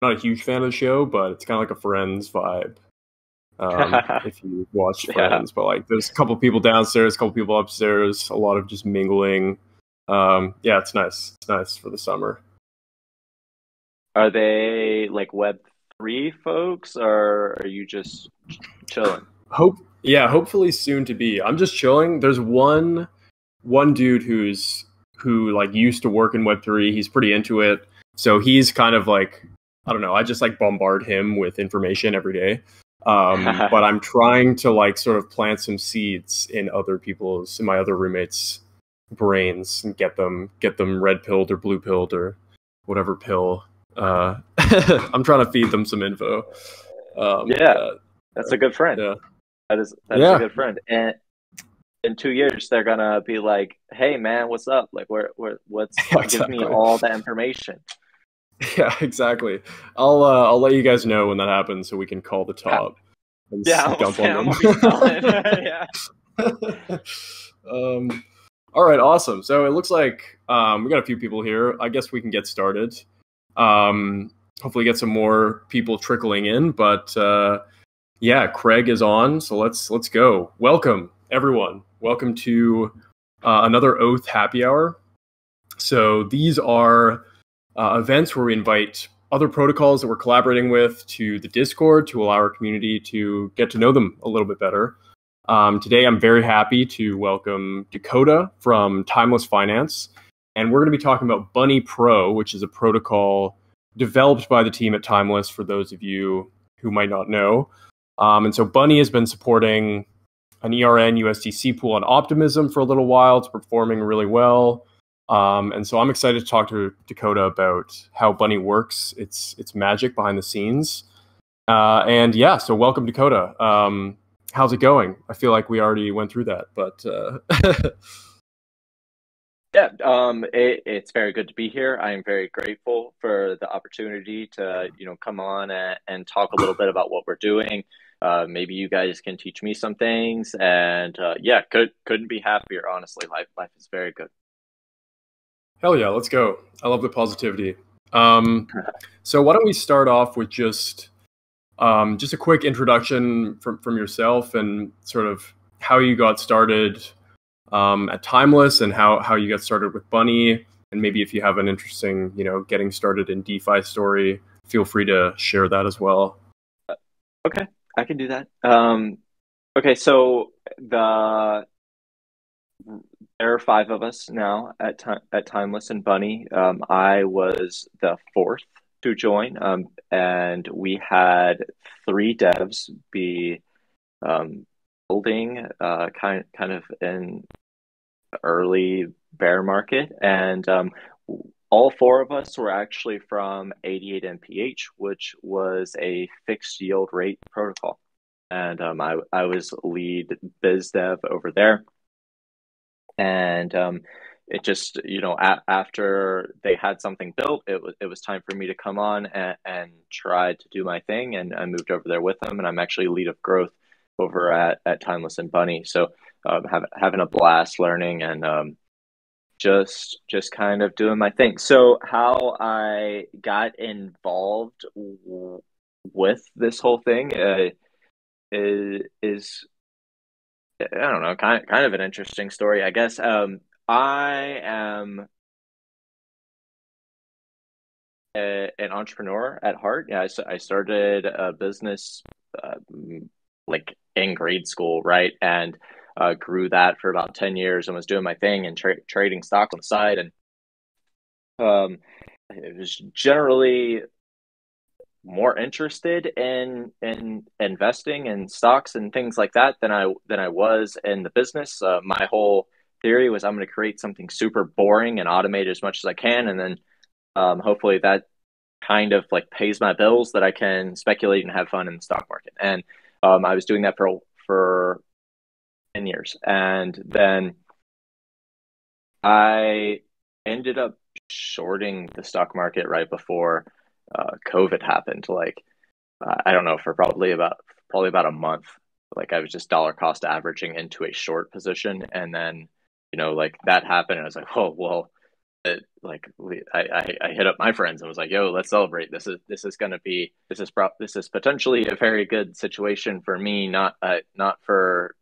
not a huge fan of the show, but it's kind of like a Friends vibe. If you watch Yeah. Friends, but like there's a couple people downstairs, a couple people upstairs, a lot of just mingling. Yeah, it's nice. It's nice for the summer. Are they like Web3 folks, or are you just chilling? Hopefully soon to be. I'm just chilling. There's one dude who like used to work in Web3. He's pretty into it. So he's kind of like, I don't know, I just like bombard him with information every day. But I'm trying to like sort of plant some seeds in my other roommates' brains and get them red pilled or blue pilled or whatever pill. I'm trying to feed them some info. Yeah, That, that's a good friend. yeah. That is a Yeah. good friend. And in 2 years, they're gonna be like, "Hey, man, what's up? Like, what's Yeah, give me exactly. all the information." Yeah, exactly. I'll let you guys know when that happens so we can call the Ha- top and Yeah, I almost dump say on I'm them. gonna be selling. Yeah. um, all right, awesome. So it looks like we got a few people here. I guess we can get started. Um, Hopefully get some more people trickling in, but yeah, Craig is on, so let's go. Welcome everyone. Welcome to another Oath Happy Hour. So these are events where we invite other protocols that we're collaborating with to the Discord to allow our community to get to know them a little bit better. Today, I'm very happy to welcome Dakotah from Timeless Finance, and we're going to be talking about Bunni Pro, which is a protocol developed by the team at Timeless, for those of you who might not know. And so Bunni has been supporting an ERN USDC pool on Optimism for a little while. It's performing really well. And so I'm excited to talk to Dakotah about how Bunni works, its magic behind the scenes. And yeah, so welcome, Dakotah. How's it going? I feel like we already went through that, but Yeah, it's very good to be here. I am very grateful for the opportunity to, come on and talk a little bit about what we're doing. Maybe you guys can teach me some things, and yeah, couldn't be happier. Honestly, life is very good. hell yeah, let's go. I love the positivity. So why don't we start off with just a quick introduction from yourself and sort of how you got started at Timeless and how you got started with Bunni, and maybe if you have an interesting, getting started in DeFi story, feel free to share that as well. Okay, I can do that. Okay, so there are five of us now at Timeless and Bunni. I was the fourth to join, and we had three devs be building kind of in the early bear market, and all four of us were actually from 88 MPH, which was a fixed yield rate protocol, and I was lead biz dev over there. And it just, after they had something built, it was time for me to come on and try to do my thing, and I moved over there with them, and I'm actually lead of growth over at Timeless and Bunni. So having a blast learning, and just kind of doing my thing. So how I got involved with this whole thing is I don't know, kind of an interesting story, I guess. I am an entrepreneur at heart. Yeah, I started a business like in grade school, right? And grew that for about 10 years and was doing my thing and trading stock on the side. And it was generally more interested in investing in stocks and things like that than I was in the business. My whole theory was I'm going to create something super boring and automate as much as I can, and then hopefully that kind of like pays my bills that I can speculate and have fun in the stock market. And I was doing that for 10 years, and then I ended up shorting the stock market right before COVID happened. Like I don't know, for probably about a month. Like I was just dollar cost averaging into a short position, and then like that happened, and I was like, oh well, I hit up my friends and was like, "Yo, let's celebrate. This is potentially a very good situation for me. Not for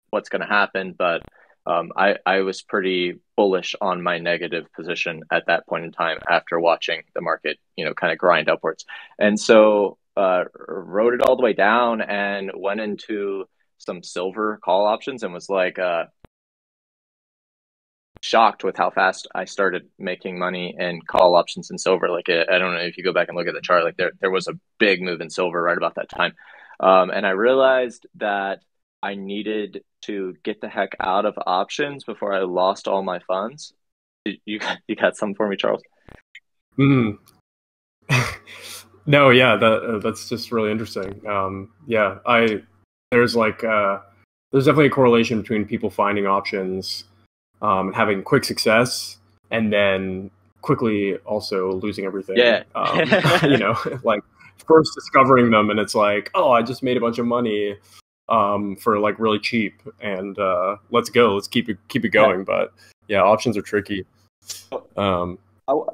what's going to happen, but I was pretty bullish on my negative position at that point in time after watching the market, kind of grind upwards, and so wrote it all the way down and went into some silver call options and was like shocked with how fast I started making money in call options in silver. Like I don't know if you go back and look at the chart, like there was a big move in silver right about that time, and I realized that I needed to get the heck out of options before I lost all my funds. You got something for me, Charles? Mm. No, yeah, that's just really interesting. Yeah, there's like there's definitely a correlation between people finding options, having quick success, and then quickly also losing everything. Yeah. Like first discovering them, and it's like, oh, I just made a bunch of money for like really cheap, and let's go, let's keep it going. But yeah, options are tricky.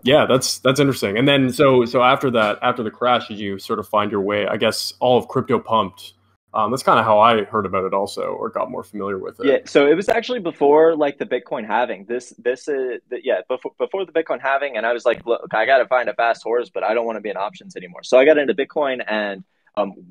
Yeah, that's interesting. And then so after that, after the crash, did you sort of find your way? I guess all of crypto pumped. That's kind of how I heard about it also, or got more familiar with it. Yeah, so it was actually before like the Bitcoin halving. This is yeah, before the Bitcoin halving, and I was like, look, I got to find a fast horse, but I don't want to be in options anymore. So I got into Bitcoin and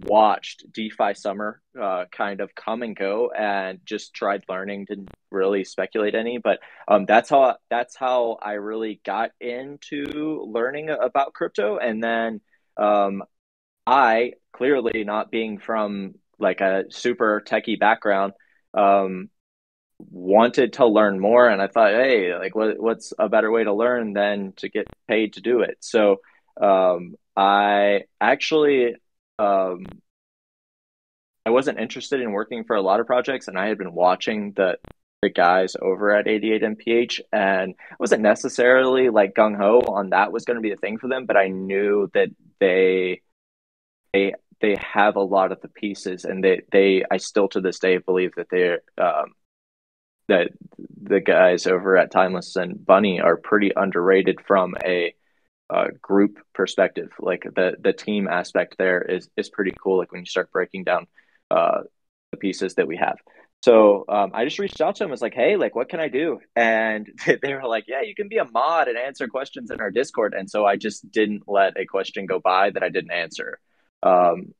watched DeFi summer kind of come and go, and just tried learning. Didn't really speculate any, but that's how I really got into learning about crypto. And then I, clearly not being from like a super techie background, um, wanted to learn more, and I thought, hey, like what's a better way to learn than to get paid to do it? So I actually I wasn't interested in working for a lot of projects, and I had been watching the guys over at 88 MPH, and I wasn't necessarily like gung ho on that was going to be a thing for them, but I knew that they have a lot of the pieces, and they I still to this day believe that they're that the guys over at Timeless and Bunny are pretty underrated from a group perspective. Like the team aspect there is pretty cool. Like when you start breaking down the pieces that we have. So I just reached out to them. I was like, hey, like, what can I do? And they were like, yeah, you can be a mod and answer questions in our Discord. And so I just didn't let a question go by that I didn't answer. And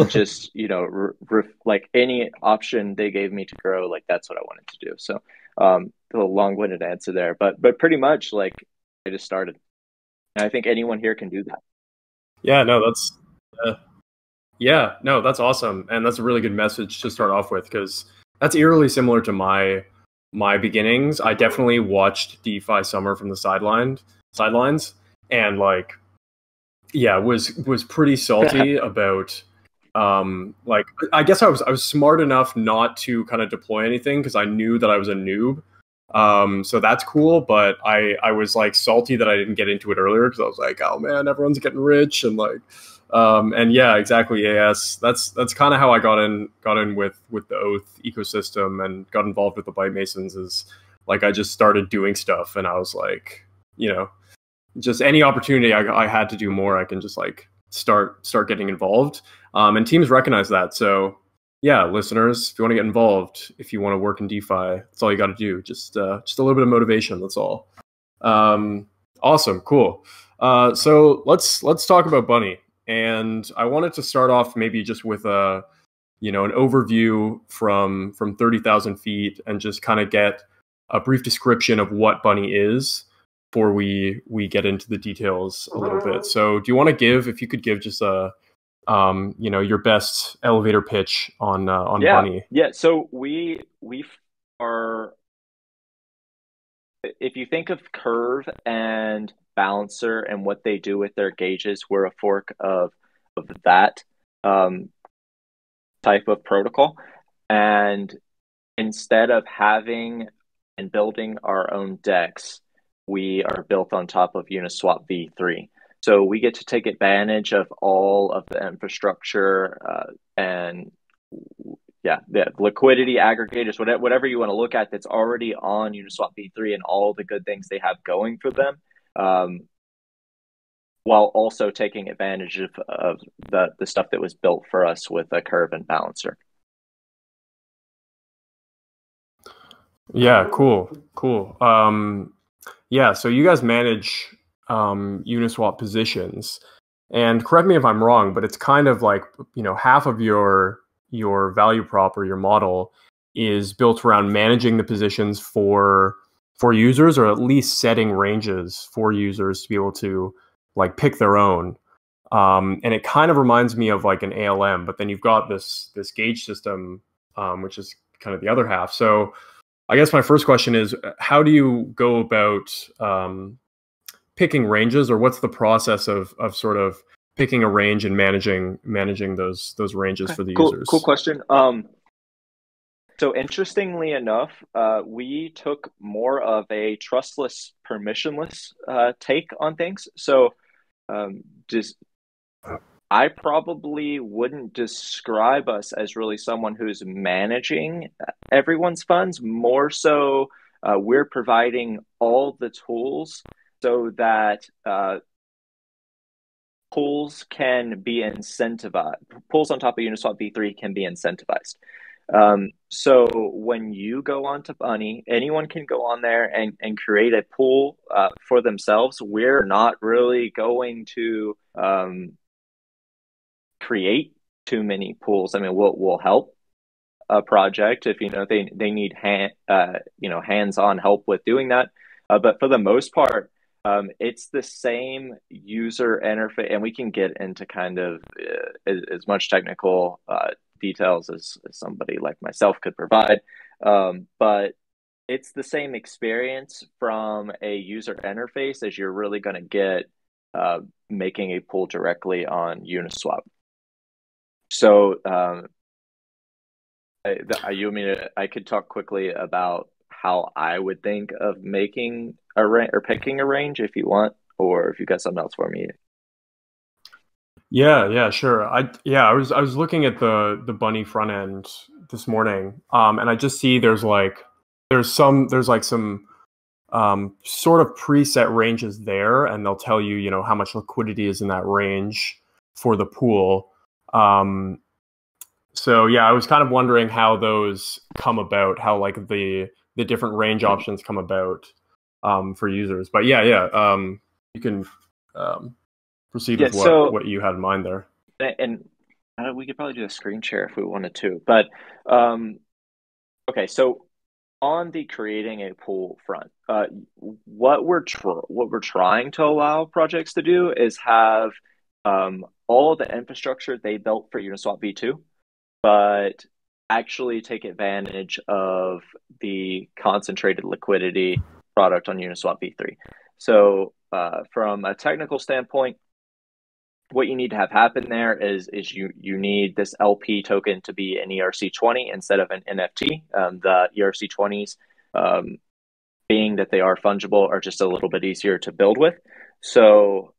just like any option they gave me to grow, like that's what I wanted to do. So a long-winded answer there, but pretty much like I just started, and I think anyone here can do that. Yeah, no, yeah, no, that's awesome, and that's a really good message to start off with, because that's eerily similar to my beginnings. I definitely watched DeFi Summer from the sidelines, and like, yeah, was pretty salty about like, I guess I was smart enough not to kind of deploy anything because I knew that I was a noob. So that's cool, but I was like salty that I didn't get into it earlier, because I was like, oh man, everyone's getting rich, and like and yeah, exactly. AS. That's kind of how I got in with the Oath ecosystem and got involved with the Byte Masons. Is like I just started doing stuff, and I was like, just any opportunity I had to do more, I can just like start getting involved. And teams recognize that. So yeah, listeners, if you want to get involved, if you want to work in DeFi, that's all you got to do. Just a little bit of motivation. That's all. Awesome, cool. So let's talk about Bunny. And I wanted to start off maybe just with an overview from 30,000 feet, and just kind of get a brief description of what Bunny is before we get into the details a little bit. So do you want to if you could give just a your best elevator pitch on Bunny? Yeah, so we are, if you think of Curve and Balancer and what they do with their gauges, we're a fork of that type of protocol. And instead of having and building our own DEX, we are built on top of Uniswap V3. So we get to take advantage of all of the infrastructure and yeah, the liquidity aggregators, whatever you want to look at that's already on Uniswap V3 and all the good things they have going for them, while also taking advantage of the stuff that was built for us with a curve and balancer. Yeah, cool. Yeah, so you guys manage Uniswap positions, and correct me if I'm wrong, but it's kind of like, half of your value prop or your model is built around managing the positions for users, or at least setting ranges for users to be able to like pick their own. And it kind of reminds me of like an ALM, but then you've got this gauge system, which is kind of the other half. So I guess my first question is, how do you go about picking ranges, or what's the process of sort of picking a range and managing those ranges for the users? Cool question. So interestingly enough, we took more of a trustless, permissionless take on things. So just I probably wouldn't describe us as really someone who's managing everyone's funds. More so, we're providing all the tools so that pools can be incentivized. Pools on top of Uniswap V3 can be incentivized. So when you go on to Bunny, anyone can go on there and create a pool for themselves. We're not really going to create too many pools. I mean, we'll help a project if they need hands-on help with doing that. But for the most part, it's the same user interface, and we can get into kind of as much technical details as somebody like myself could provide. But it's the same experience from a user interface as you're really going to get making a pool directly on Uniswap. So, I could talk quickly about how I would think of making a range or picking a range if you want, or if you got something else for me. Yeah, sure. I was looking at the Bunny front end this morning, and I just see there's some sort of preset ranges there, and they'll tell you, how much liquidity is in that range for the pool. So yeah, I was kind of wondering how those come about, how like the different range options come about for users. But yeah, you can proceed with what you had in mind there. And we could probably do a screen share if we wanted to. But okay, so on the creating a pool front, what we're trying to allow projects to do is have all the infrastructure they built for Uniswap V2, but actually take advantage of the concentrated liquidity product on Uniswap V3. So from a technical standpoint, what you need to have happen there is you need this LP token to be an ERC20 instead of an NFT. The ERC20s, being that they are fungible, are just a little bit easier to build with. So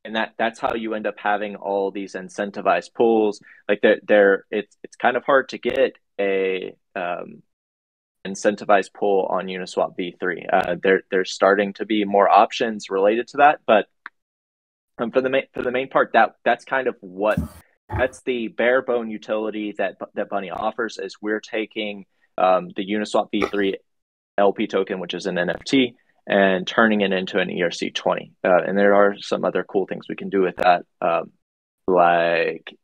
and that's how you end up having all these incentivized pools. Like it's kind of hard to get a incentivized pool on Uniswap V3. There's starting to be more options related to that, but for the main part, that's kind of that's the bare bone utility that Bunny offers. Is we're taking the Uniswap V3 LP token, which is an NFT, and turning it into an ERC20. And there are some other cool things we can do with that, like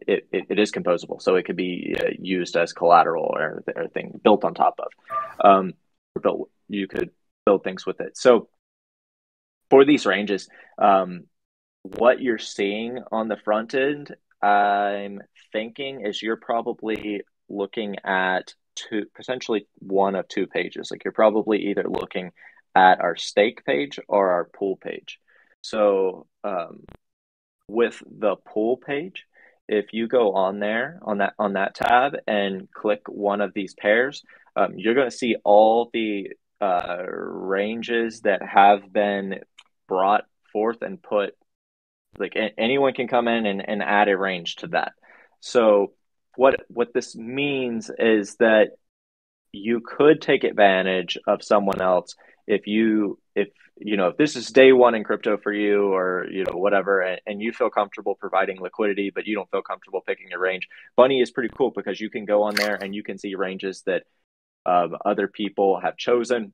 it is composable, so it could be used as collateral or thing built on top of. You could build things with it. So for these ranges, what you're seeing on the front end, I'm thinking, is you're probably looking at potentially one of two pages. Like you're probably either looking at our stake page or our pool page. So with the pool page, if you go on there on that tab and click one of these pairs, you're going to see all the ranges that have been brought forth and put. Like anyone can come in and add a range to that. So what this means is that you could take advantage of someone else if if this is day one in crypto for you, or whatever, and you feel comfortable providing liquidity but you don't feel comfortable picking a range. Bunny is pretty cool because you can go on there and you can see ranges that other people have chosen,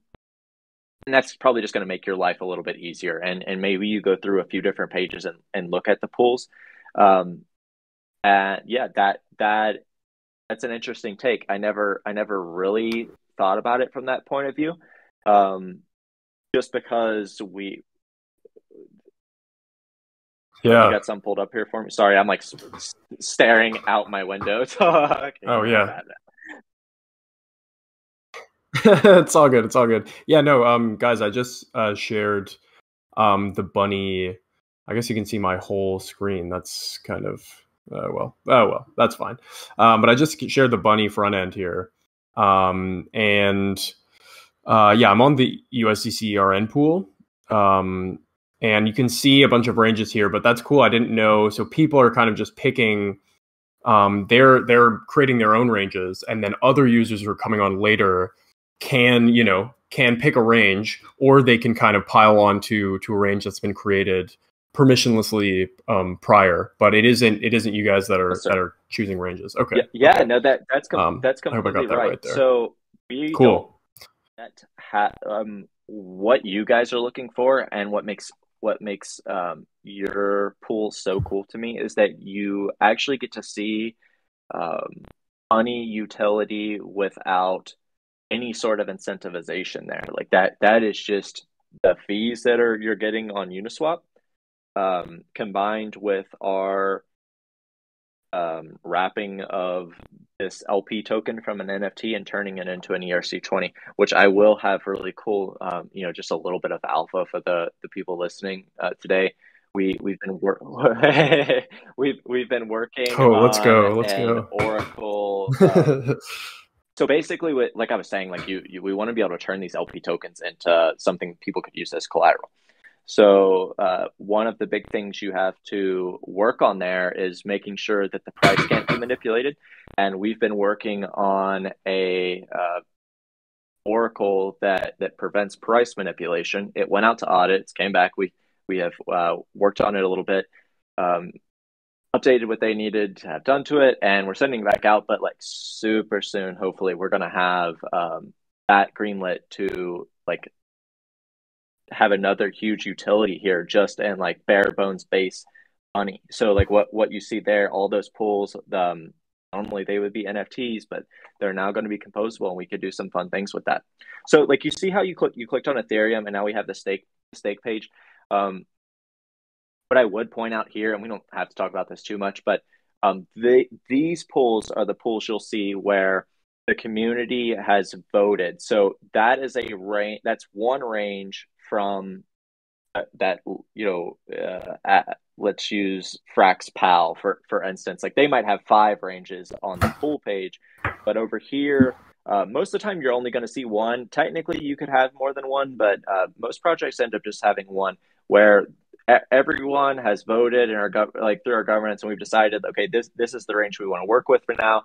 and that's probably just going to make your life a little bit easier, and maybe you go through a few different pages and look at the pools. And yeah, that's an interesting take. I never really thought about it from that point of view. Just because you Yeah. got some pulled up here for me. Sorry, I'm like staring out my window. Oh yeah. It's all good. It's all good. Yeah, no, guys, I just shared the bunny. I guess you can see my whole screen. That's kind of that's fine. But I just shared the bunny front end here. And yeah, I'm on the USDC ERN pool. And you can see a bunch of ranges here, but that's cool. I didn't know. So people are kind of just picking, they're creating their own ranges, and then other users who are coming on later can pick a range, or they can kind of pile on to a range that's been created permissionlessly prior. But it isn't you guys that are choosing ranges. Okay. Yeah, Okay. no, that's I hope I completely got that right there. So we don't Cool. what you guys are looking for, and what makes your pool so cool to me is that you actually get to see money utility without any sort of incentivization there. Like that is just the fees that you're getting on Uniswap, combined with our wrapping of this LP token from an NFT and turning it into an ERC20, which I will have really cool, just a little bit of alpha for the people listening today. We've been we've been working Oh, let's on go. Let's an go. Oracle. So basically, like I was saying, like we want to be able to turn these LP tokens into something people could use as collateral. So one of the big things you have to work on there is making sure that the price can't be manipulated. And we've been working on a oracle that prevents price manipulation. It went out to audits, came back. We have worked on it a little bit, updated what they needed to have done to it, and we're sending it back out. But like super soon, hopefully, we're going to have that greenlit to like have another huge utility here, just in like bare bones base money. So like what you see there, all those pools, normally they would be NFTs, but they're now going to be composable, and we could do some fun things with that. So like you see how you clicked on Ethereum, and now we have the stake page. What I would point out here, and we don't have to talk about this too much, but these pools are the pools you'll see where the community has voted. So that is a range. That's one range from that. Let's use Frax Pal for instance. Like they might have 5 ranges on the pool page, but over here, most of the time you're only going to see one. Technically, you could have more than one, but most projects end up just having one, where everyone has voted in our through our governance, and we've decided, okay, this is the range we want to work with for now.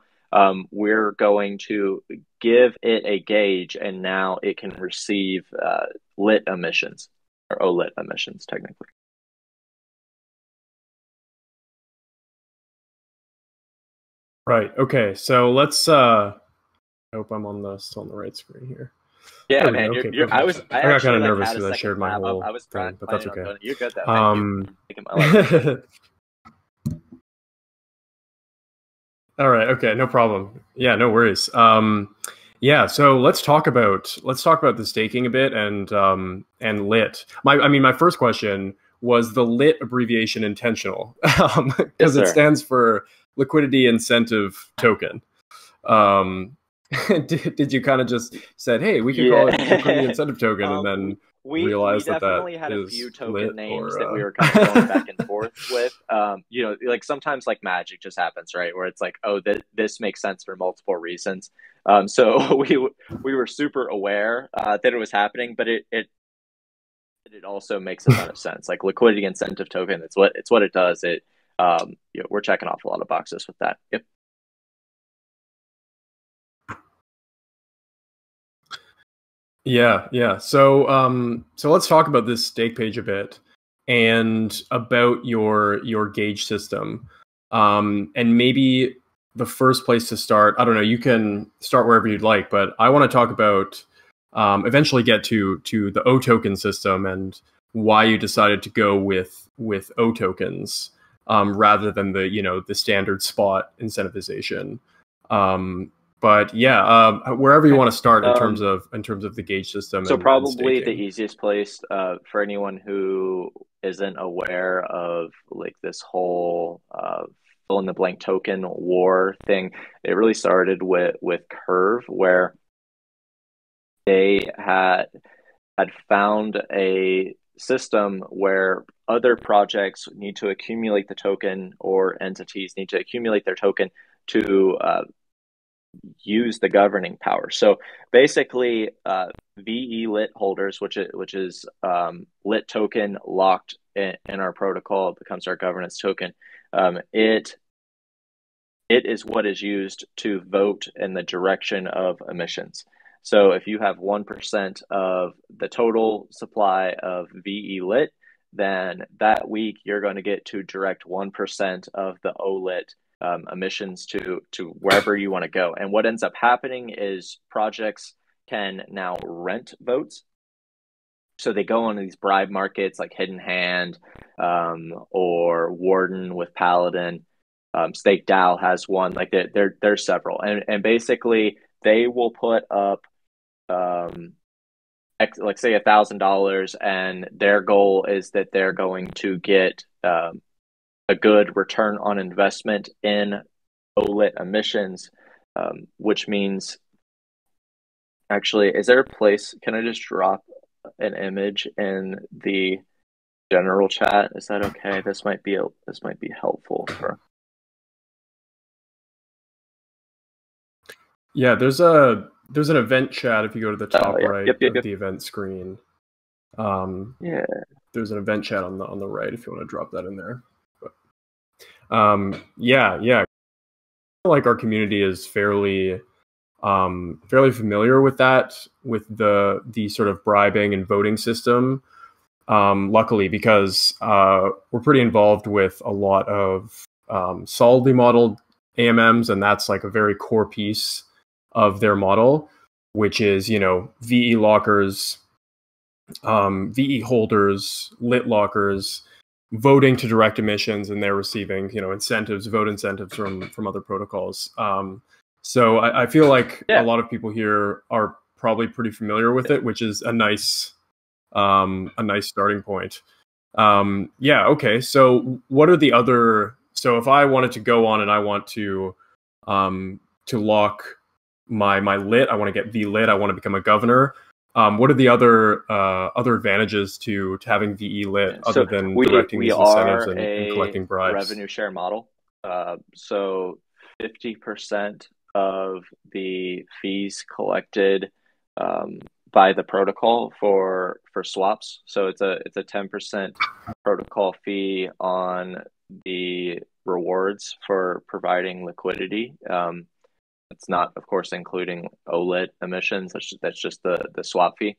We're going to give it a gauge, and now it can receive lit emissions, or OLIT emissions, technically. Right. Okay. So let's. I hope I'm still on the right screen here. Yeah, man. Okay, I perfect. I got actually kind of like nervous had a because I second shared my tab up. whole I was thing, but that's planning on okay. doing it. You're good though. Thank you. Making my life. All right. Okay. No problem. Yeah. No worries. Yeah. So let's talk about the staking a bit, and lit. My first question was the lit abbreviation intentional, because Yes, it sir. stands for liquidity incentive token. Did you kind of just said, hey, we could call it liquidity Yeah. incentive token, and then We realize that definitely had a few is token lit, names that we or were kind of going back and forth with. Like sometimes like magic just happens, right? Where it's like, oh, this makes sense for multiple reasons. So we were super aware that it was happening, but it also makes a ton of sense. Like liquidity incentive token, it's what it does. We're checking off a lot of boxes with that. Yep. Yeah, yeah. So let's talk about this stake page a bit and about your gauge system. And maybe the first place to start, I don't know, you can start wherever you'd like, but I want to talk about eventually get to the O token system and why you decided to go with O tokens rather than the standard spot incentivization. Um, but yeah, wherever you Okay. want to start Um, in terms of the gauge system so and probably the staking. easiest place for anyone who isn't aware of like this whole fill in the blank token war thing, it really started with Curve, where they had found a system where other projects need to accumulate the token, or entities need to accumulate their token to use the governing power. So basically, VE lit holders, which is lit token locked in our protocol, becomes our governance token. It is what is used to vote in the direction of emissions. So if you have 1% of the total supply of VE lit, then that week you're going to get to direct 1% of the OLIT emissions to wherever you want to go. And what ends up happening is projects can now rent votes. So they go on these bribe markets like Hidden Hand, or Warden with Paladin. Stake DAO has one. Like there's several, and basically they will put up like say $1,000, and their goal is that they're going to get a good return on investment in OLIT emissions, which means actually, is there a place? Can I just drop an image in the general chat? Is that okay? This might be helpful for. Yeah, there's an event chat if you go to the Oh top yeah, right yep, of yep. the event screen. Um, Yeah. there's an event chat on the right if you want to drop that in there. But, yeah, yeah. I feel like our community is fairly familiar with that, with the sort of bribing and voting system. Luckily, because we're pretty involved with a lot of solidly modeled AMMs, and that's like a very core piece of their model, which is VE lockers, VE holders, lit lockers, voting to direct emissions, and they're receiving incentives, vote incentives from other protocols. So I feel like a Yeah. lot of people here are probably pretty familiar with it, which is a nice starting point. Yeah. Okay. So what are the other? So if I wanted to go on and I want to lock my lit, I want to get V lit, I want to become a governor. What are the other advantages to having VE lit Yeah. other So than we directing we these incentives are and a collecting bribes? revenue share model. So 50% of the fees collected by the protocol for swaps. So it's a 10% protocol fee on the rewards for providing liquidity. It's not, of course, including OLIT emissions. That's just the swap fee.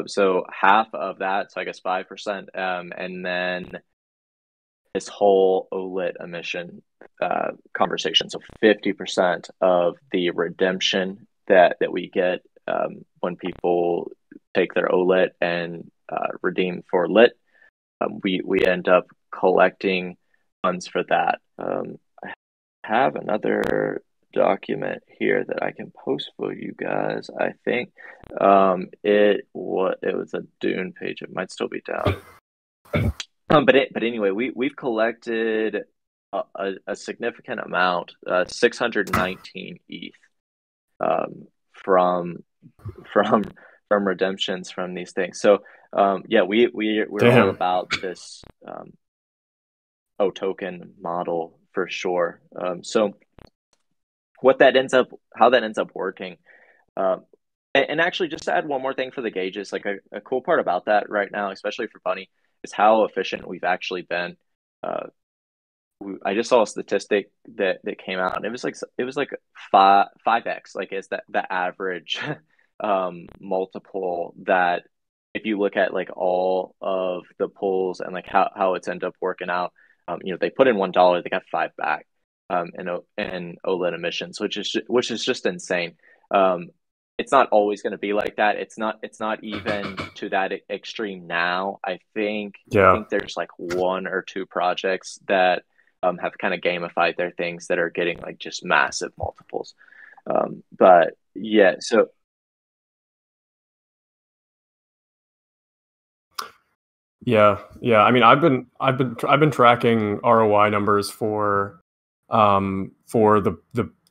So half of that, so I guess 5%, and then this whole OLIT emission conversation. So 50% of the redemption that we get when people take their OLIT and redeem for lit, we end up collecting funds for that. I have another document here that I can post for you guys. I think it was a Dune page. It might still be down. But anyway, we've collected a significant amount, 619 ETH, from from from redemptions from these things. So yeah, we're all Damn. about this O token model for sure. So how that ends up working. Um, and actually, just to add one more thing for the gauges, like a cool part about that right now, especially for Bunny, is how efficient we've actually been. Uh, I just saw a statistic that came out, and it was like five x, like is that the average multiple that if you look at like all of the pools and like how it's ended up working out, they put in $1, they got 5 back in OLED emissions, which is just insane. It's not always going to be like that. It's not even to that extreme now. I think there's like 1 or 2 projects that have kind of gamified their things that are getting like just massive multiples. But yeah, so yeah. I mean, I've been tracking ROI numbers for the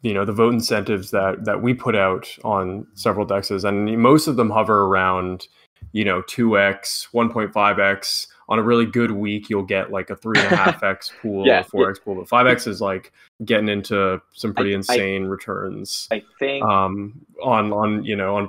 vote incentives that we put out on several dexes, and most of them hover around 2x, 1.5x. On a really good week, you'll get like a 3.5x pool or 4x pool, but 5x is like getting into some pretty insane returns. I think on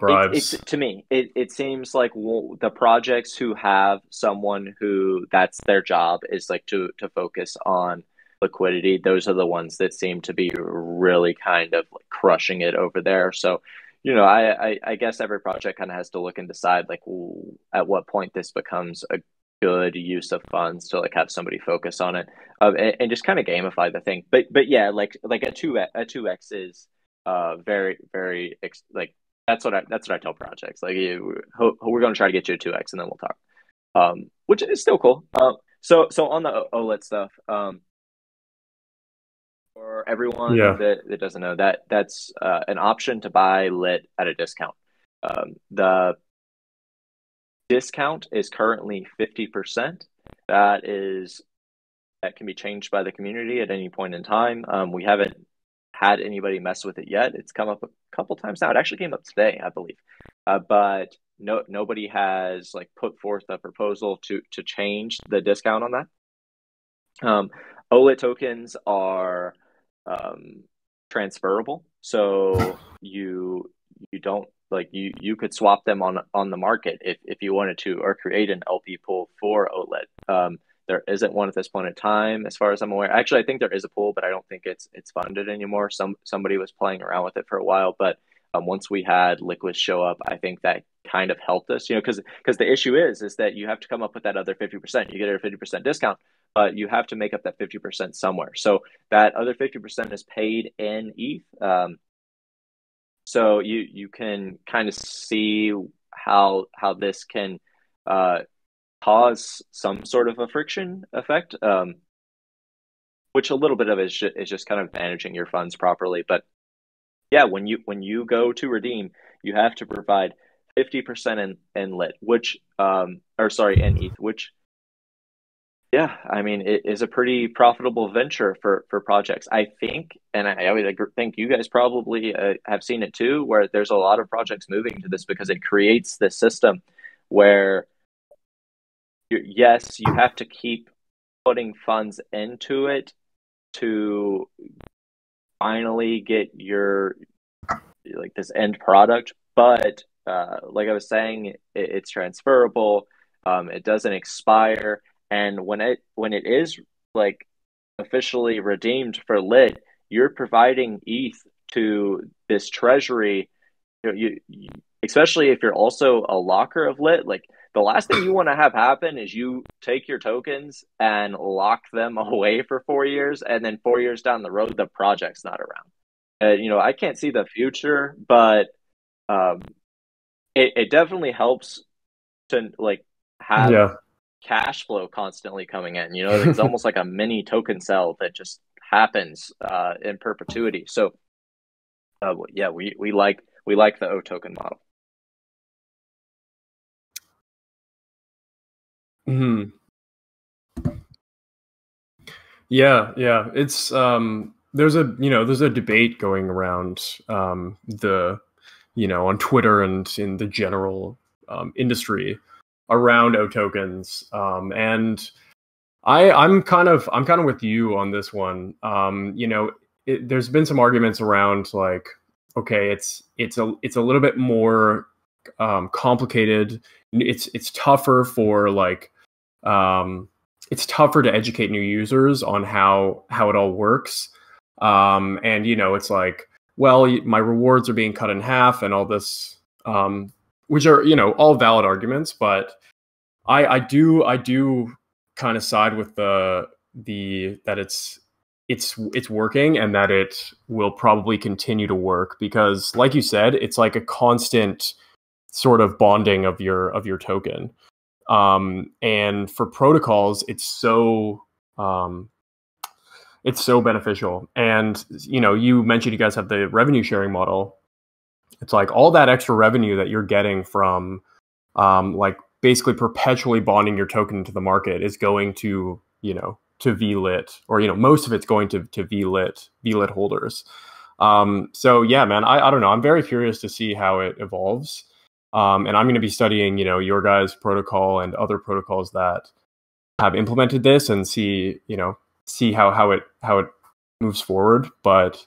bribes. To me, it seems like the projects who have someone who that's their job is like to focus on liquidity. Those are the ones that seem to be really kind of like crushing it over there. So, I guess every project kind of has to look and decide like at what point this becomes a good use of funds to like have somebody focus on it, and just kind of gamify the thing. But yeah, like a 2x is very very like that's what I tell projects. Like we're going to try to get you a 2x and then we'll talk. Which is still cool. So on the OLED stuff, for everyone that doesn't know, that's an option to buy lit at a discount. The discount is currently 50%. That can be changed by the community at any point in time. We haven't had anybody mess with it yet. It's come up a couple times now. It actually came up today, I believe. But nobody has like put forth a proposal to change the discount on that. OLED tokens are transferable, so you don't like you could swap them on the market if you wanted to, or create an LP pool for OLED. There isn't one at this point in time, as far as I'm aware. Actually, I think there is a pool, but I don't think it's funded anymore. Somebody was playing around with it for a while, but once we had Liquid show up, I think that kind of helped us, because the issue is that you have to come up with that other 50%. You get a 50% discount, but you have to make up that 50% somewhere. So that other 50% is paid in ETH. So you can kind of see how this can cause some sort of a friction effect, which a little bit of it is just kind of managing your funds properly. But yeah, when you go to redeem, you have to provide 50% in lit, in ETH, which yeah, I mean, it is a pretty profitable venture for projects, I think. And I would think you guys probably have seen it too, where there's a lot of projects moving to this because it creates this system where yes, you have to keep putting funds into it to finally get your like this end product. But like I was saying, it's transferable. It doesn't expire. And when it is like officially redeemed for lit, you're providing ETH to this treasury. You especially if you're also a locker of lit, like the last thing you want to have happen is you take your tokens and lock them away for 4 years, and then 4 years down the road, the project's not around. I can't see the future, but it definitely helps to like have cash flow constantly coming in. It's almost like a mini token sell that just happens in perpetuity. So yeah, we like the O token model. Hmm. Yeah. It's there's a debate going around on Twitter and in the general industry around O tokens, and I'm kind of with you on this one. There's been some arguments around like, okay, it's a little bit more complicated. It's tougher for like it's tougher to educate new users on how it all works. And it's like, well, my rewards are being cut in half and all this which are, all valid arguments, but I do kind of side with the that it's working and that it will probably continue to work because, like you said, it's like a constant sort of bonding of your token. And for protocols, it's so beneficial. And you mentioned you guys have the revenue sharing model. It's like all that extra revenue that you're getting from like basically perpetually bonding your token to the market is going to to VLit, or most of it's going to VLit holders. So yeah, man, I don't know. I'm very curious to see how it evolves. And I'm going to be studying, your guys' protocol and other protocols that have implemented this and see how it moves forward. But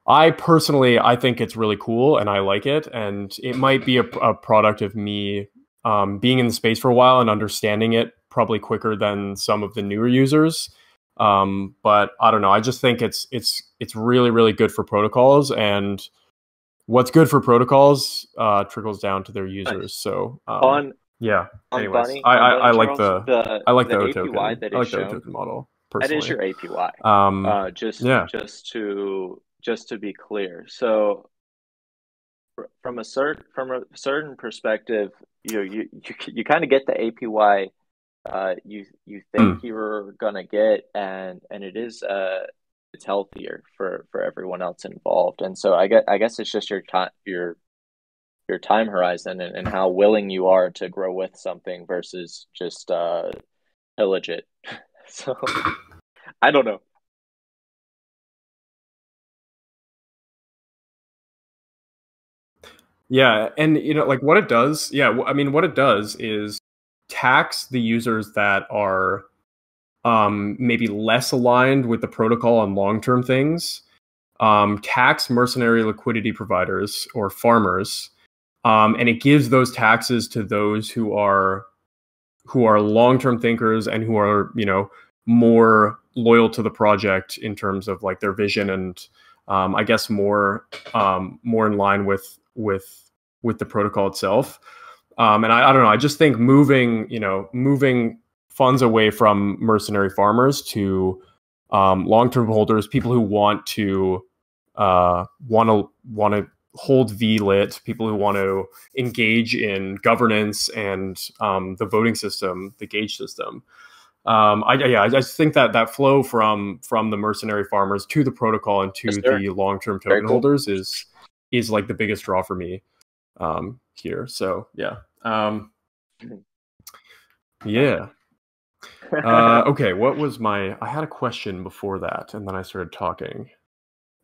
I personally, I think it's really cool and I like it. And it might be a product of me being in the space for a while and understanding it probably quicker than some of the newer users. But I don't know. I just think it's really, really good for protocols, and what's good for protocols trickles down to their users. So yeah. Anyways, Bunny, I like Charles, I like the O APY token. that I is like the O shown, token model that is personally. your APY. Yeah. Just to be clear. So from a certain perspective, you kind of get the APY you think you're gonna get, and it's healthier for everyone else involved. And so I guess it's just your time horizon and how willing you are to grow with something versus just pillage it. So I don't know. Yeah, and like what it does, I mean, what it does is tax the users that are maybe less aligned with the protocol on long-term things, tax mercenary liquidity providers or farmers, and it gives those taxes to those who are long-term thinkers and who are more loyal to the project in terms of like their vision, and I guess more in line with the protocol itself. And I don't know. I just think moving funds away from mercenary farmers to long-term holders, people who want to hold VLit, people who want to engage in governance and the voting system, the gauge system. I just think that flow from the mercenary farmers to the protocol and Yes, to sir. the long-term Very token cool. holders is like the biggest draw for me here. So yeah. Yeah. Okay, what was I had a question before that, and then I started talking,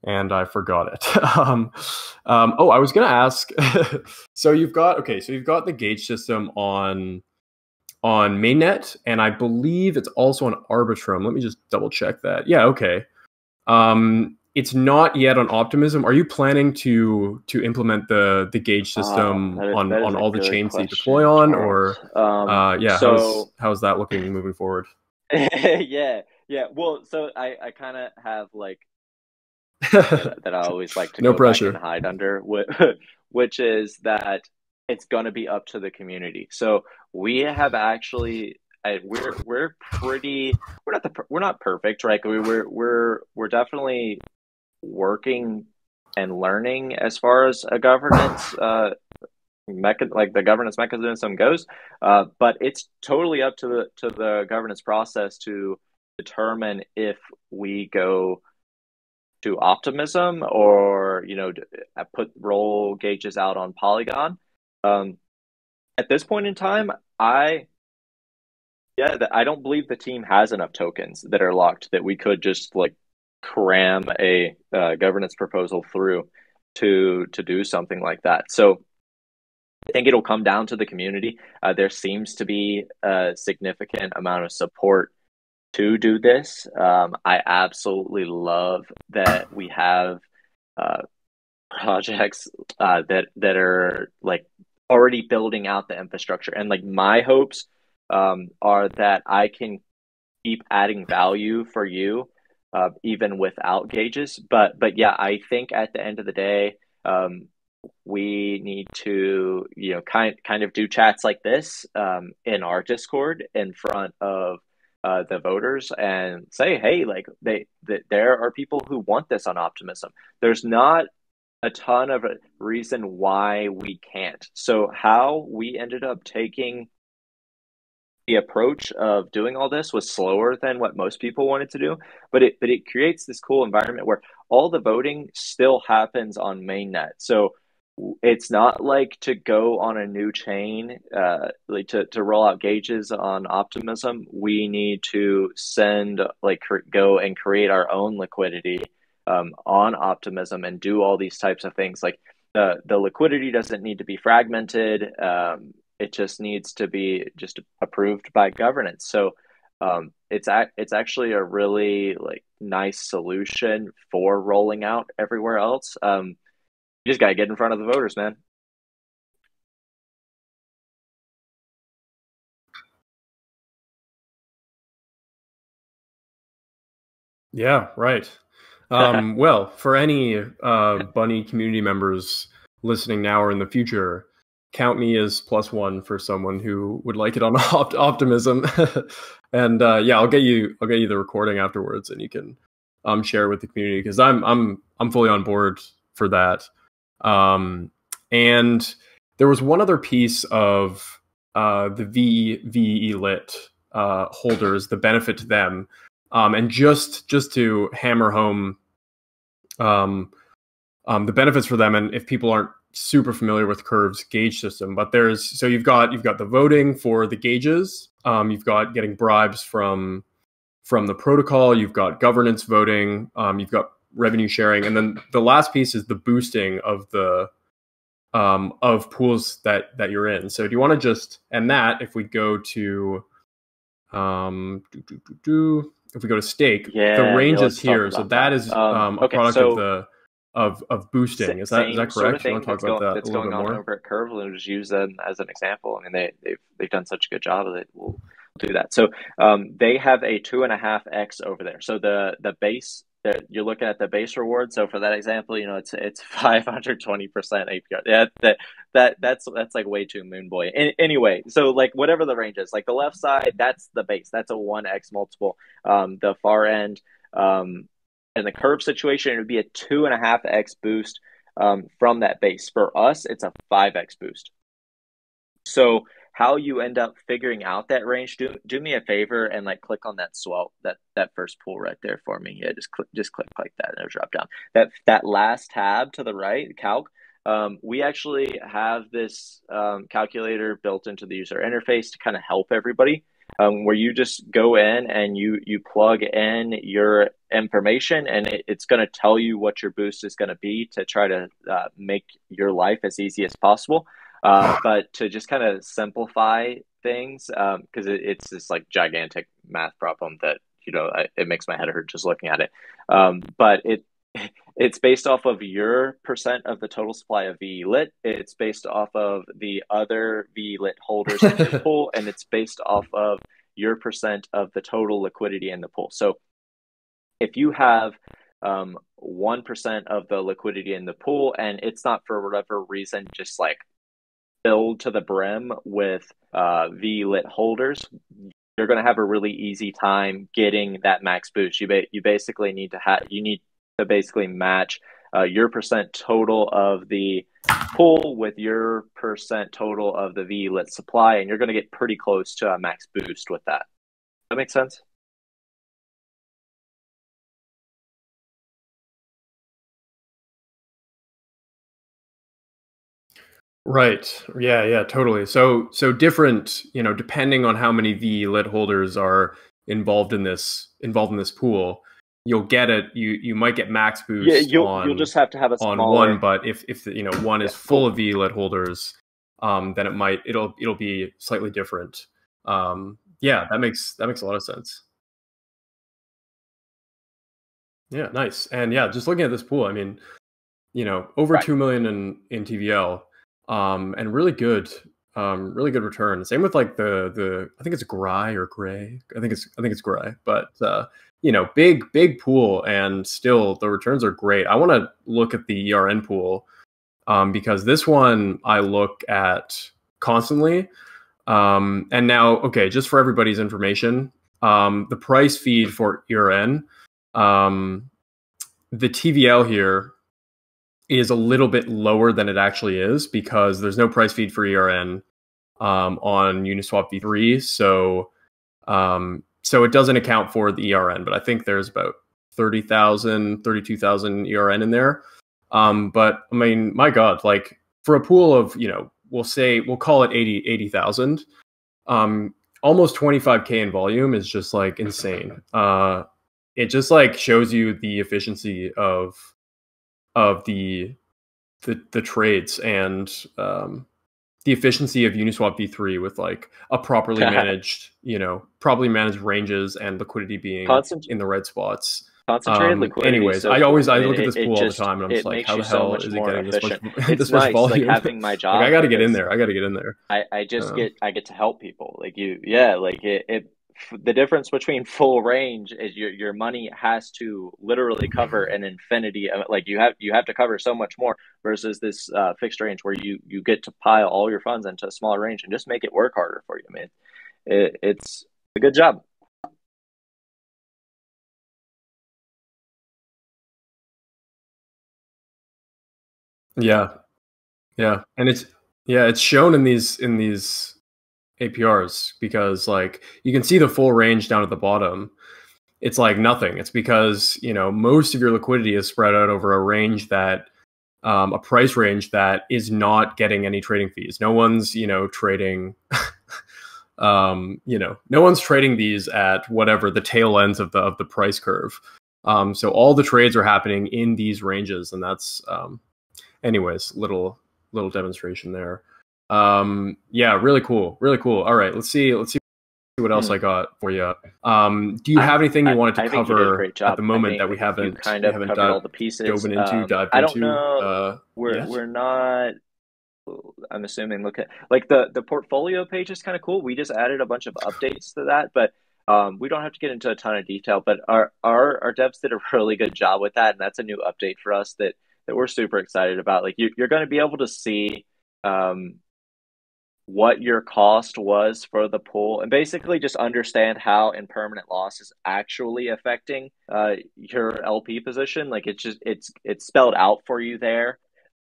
and I forgot it. Oh, I was gonna ask. So you've got the gauge system on mainnet, and I believe it's also on Arbitrum. Let me just double check that. Yeah, okay. It's not yet on Optimism. Are you planning to implement the gauge system on That is a all the good chains that you question, deploy on, Charles. or yeah, So how's that looking moving forward? yeah, yeah. Well, so I kind of have like that I always like to No go back and pressure. hide under, which is that it's gonna be up to the community. So we have actually, we're pretty, we're not perfect, right? We're definitely working and learning as far as a governance like the governance mechanism goes, but it's totally up to the governance process to determine if we go to optimism or put roll gauges out on Polygon. At this point in time, I don't believe the team has enough tokens that are locked that we could just like cram a governance proposal through to do something like that. So I think it'll come down to the community. There seems to be a significant amount of support to do this. I absolutely love that we have uh, projects that are like already building out the infrastructure, and like my hopes are that I can keep adding value for you even without gauges. But yeah, I think at the end of the day, we need to, kind of do chats like this in our Discord in front of the voters and say, hey, like there are people who want this on Optimism. There's not a ton of reason why we can't. So how we ended up taking the approach of doing all this was slower than what most people wanted to do, but it creates this cool environment where all the voting still happens on mainnet. So it's not like to go on a new chain, like to roll out gauges on Optimism. We need to go and create our own liquidity on Optimism and do all these types of things. Like the liquidity doesn't need to be fragmented. It just needs to be just approved by governance. So it's actually a really like nice solution for rolling out everywhere else. You just got to get in front of the voters, man. Yeah, right. Well, for any Bunny community members listening now or in the future, count me as +1 for someone who would like it on Optimism. And yeah, I'll get you the recording afterwards, and you can share with the community, because I'm fully on board for that. And there was one other piece of the VE lit holders, the benefit to them. And just to hammer home the benefits for them, and if people aren't super familiar with Curve's gauge system, but you've got the voting for the gauges, you've got getting bribes from the protocol, you've got governance voting, you've got revenue sharing, and then the last piece is the boosting of the of pools that you're in. So do you want to just, and that if we go to if we go to stake, the range is here. So that is a product of boosting. Is that correct? Sort of you want to talk about that that's a little going bit on more? over at Curve, and just use them as an example. I mean, they've done such a good job of it. We'll do that. So they have a 2.5x over there. So the base that you're looking at, the base reward. So for that example, it's 520% APR. Yeah, that's like way too moon boy. Anyway, so like whatever the range is, like the left side, that's the base. That's a 1x multiple. The far end, in the Curve situation, it would be a 2.5x boost from that base. For us, it's a 5x boost. So how you end up figuring out that range, do me a favor and like click on that swell, that first pool right there for me. Yeah, just click like that and it'll drop down. That last tab to the right, calc. We actually have this calculator built into the user interface to kind of help everybody, where you just go in and you plug in your information, and it's going to tell you what your boost is going to be to try to make your life as easy as possible. But to just kind of simplify things, because it's this like gigantic math problem that it makes my head hurt just looking at it. But it's based off of your percent of the total supply of VE lit. It's based off of the other VE lit holders in your pool, and it's based off of your percent of the total liquidity in the pool. So if you have 1% of the liquidity in the pool, and it's not for whatever reason just like filled to the brim with VE lit holders, you're going to have a really easy time getting that max boost. You basically need to basically match your percent total of the pool with your percent total of the VE lit supply, and you're going to get pretty close to a max boost with that. That makes sense? Right. Yeah, totally. So different, depending on how many VE lit holders are involved in this pool, you'll get it. You might get max boost. Yeah, you'll just have to have a on smaller one, but if one is full of VE lit holders, then it'll be slightly different. Yeah, that makes a lot of sense. Yeah, nice. And yeah, just looking at this pool, I mean, over 2 million in TVL, and really good return. Same with like the I think it's Gray. I think it's Gray, but big pool, and still the returns are great. I want to look at the ERN pool because this one I look at constantly. And now, okay, just for everybody's information, the price feed for ERN, the TVL here is a little bit lower than it actually is because there's no price feed for ERN on Uniswap V3. So it doesn't account for the ERN, but I think there's about 30,000, 32,000 ERN in there. But I mean, my God, like for a pool of, we'll call it 80,000, almost 25K in volume is just like insane. It just like shows you the efficiency of the trades and the efficiency of Uniswap V3 with like a properly managed, managed ranges and liquidity being in the right spots. Concentrated liquidity. Anyways, so I cool. look at this pool all the time, and I'm just like, how the hell is it getting efficient. this much volume? Like having my job. Like, I got to get in there. I get to help people. Like the difference between full range is your money has to literally cover an infinity. Like you have to cover so much more versus this fixed range where you get to pile all your funds into a smaller range and just make it work harder for you, man. It's a good job. Yeah, and it's shown in these APRs because like you can see the full range down at the bottom. It's like nothing. It's because most of your liquidity is spread out over a range that a price range that is not getting any trading fees. No one's trading. No one's trading these at whatever the tail ends of the price curve. So all the trades are happening in these ranges, and that's anyways, little demonstration there. Yeah, really cool. All right, let's see what else I got for you. Do you have anything you wanted to cover at the moment that we haven't covered all the pieces? dived into? I don't know. We're not. I'm assuming. Look at like the portfolio page is kind of cool. We just added a bunch of updates to that, but we don't have to get into a ton of detail. But our devs did a really good job with that, and that's a new update for us that we're super excited about. Like you're going to be able to see what your cost was for the pool and basically just understand how impermanent loss is actually affecting your LP position. Like it's spelled out for you there.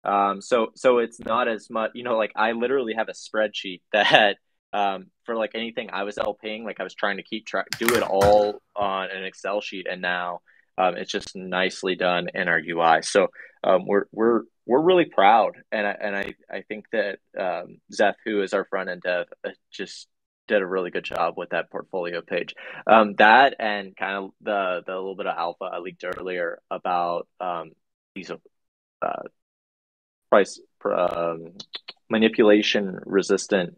So it's not as much, like I literally have a spreadsheet that for like anything I was LPing, like I was trying to keep track, do it all on an Excel sheet, and now it's just nicely done in our UI. So we're really proud, and I think that Zeph, who is our front end dev, just did a really good job with that portfolio page. That and kind of the little bit of alpha I leaked earlier about these price manipulation resistant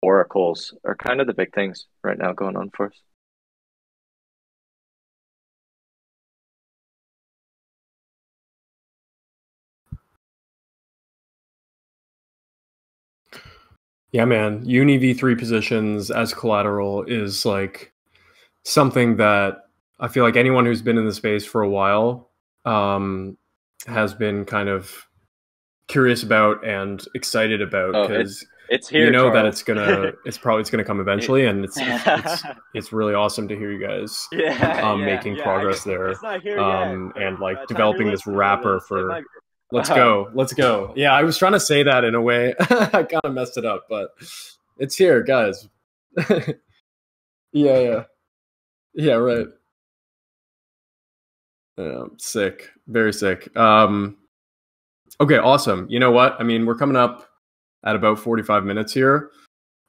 oracles are kind of the big things right now going on for us. Yeah, man. Uni V3 positions as collateral is like something that I feel like anyone who's been in the space for a while has been kind of curious about and excited about, because it's here, Charles. That it's probably gonna come eventually, and it's really awesome to hear you guys making progress there, and like developing this wrapper for. Let's go. Yeah, I was trying to say that in a way. I kind of messed it up, but it's here, guys. Yeah, right. Sick, very sick. Okay, awesome. You know what? I mean, we're coming up at about 45 minutes here.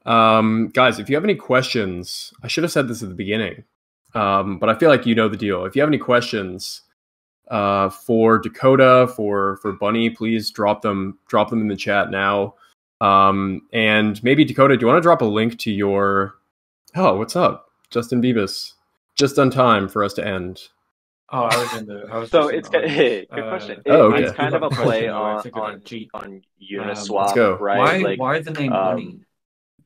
Guys, if you have any questions, I should have said this at the beginning, but I feel like you know the deal. If you have any questions for Dakotah, for Bunny, please drop them in the chat now. And maybe Dakotah, do you want to drop a link to your? Oh, what's up, Justin Bibas? Just on time for us to end. Oh, I was in the. So it's good question. It's kind of a play on Uniswap, right? Why is the name Bunny?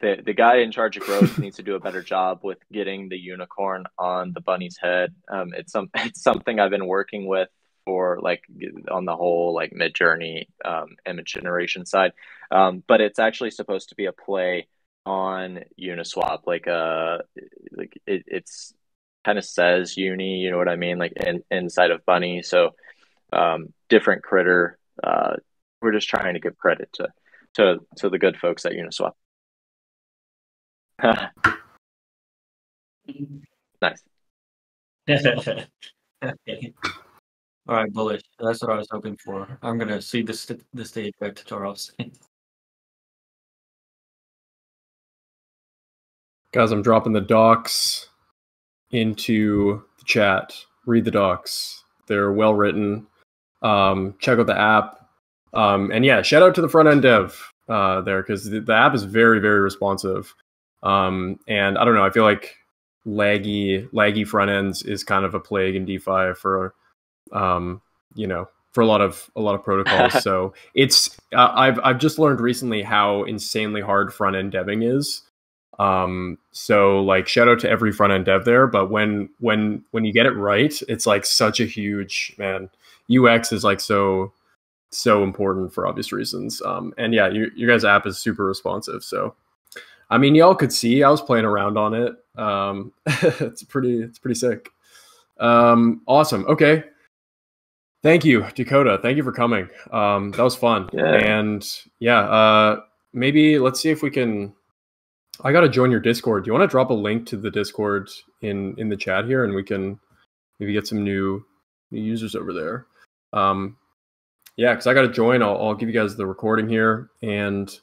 The guy in charge of growth needs to do a better job with getting the unicorn on the bunny's head. It's something I've been working with for like on the whole like mid-journey image generation side. But it's actually supposed to be a play on Uniswap, it's kind of says Uni, you know what I mean, like inside of Bunny. So different critter. We're just trying to give credit to the good folks at Uniswap. Nice. Okay. All right, bullish. That's what I was hoping for. I'm gonna see the stage back to Charles. Guys, I'm dropping the docs into the chat. Read the docs. They're well written. Check out the app. And yeah, shout out to the front end dev there, because the app is very, very responsive. And I don't know, I feel like laggy front ends is kind of a plague in DeFi for for a lot of protocols. So it's I've just learned recently how insanely hard front end deving is. So like shout out to every front end dev there, but when you get it right, it's like such a huge, man, UX is like so important for obvious reasons. And yeah, your guys' app is super responsive. So I mean, y'all could see I was playing around on it. It's pretty sick. Awesome. Okay. Thank you, Dakotah. Thank you for coming. That was fun. Yeah. And yeah, maybe let's see if we can. I got to join your Discord. Do you want to drop a link to the Discord in the chat here, and we can maybe get some new users over there? Yeah, because I got to join. I'll give you guys the recording here, and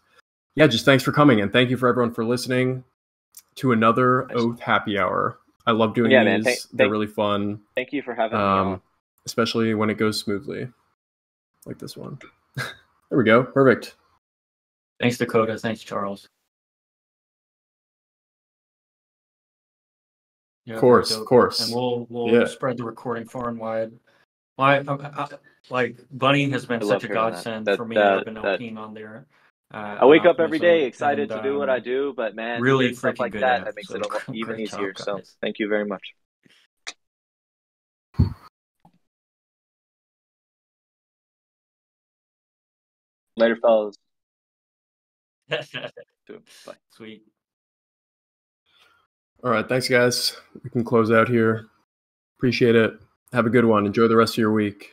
yeah, just thanks for coming, and thank you for everyone for listening to another Oath Happy Hour. I love doing these. Man, they're really fun. Thank you for having me on. Especially when it goes smoothly, like this one. There we go. Perfect. Thanks, Dakotah. Thanks, Charles. Yeah, of course. And we'll spread the recording far and wide. Like Bunny has been such a godsend for me. I've been helping on there. I wake up every day excited to do what I do, but man, really stuff like that makes it even easier. Job, so thank you very much. Later, fellas. Bye. Sweet. All right, thanks, guys. We can close out here. Appreciate it. Have a good one. Enjoy the rest of your week.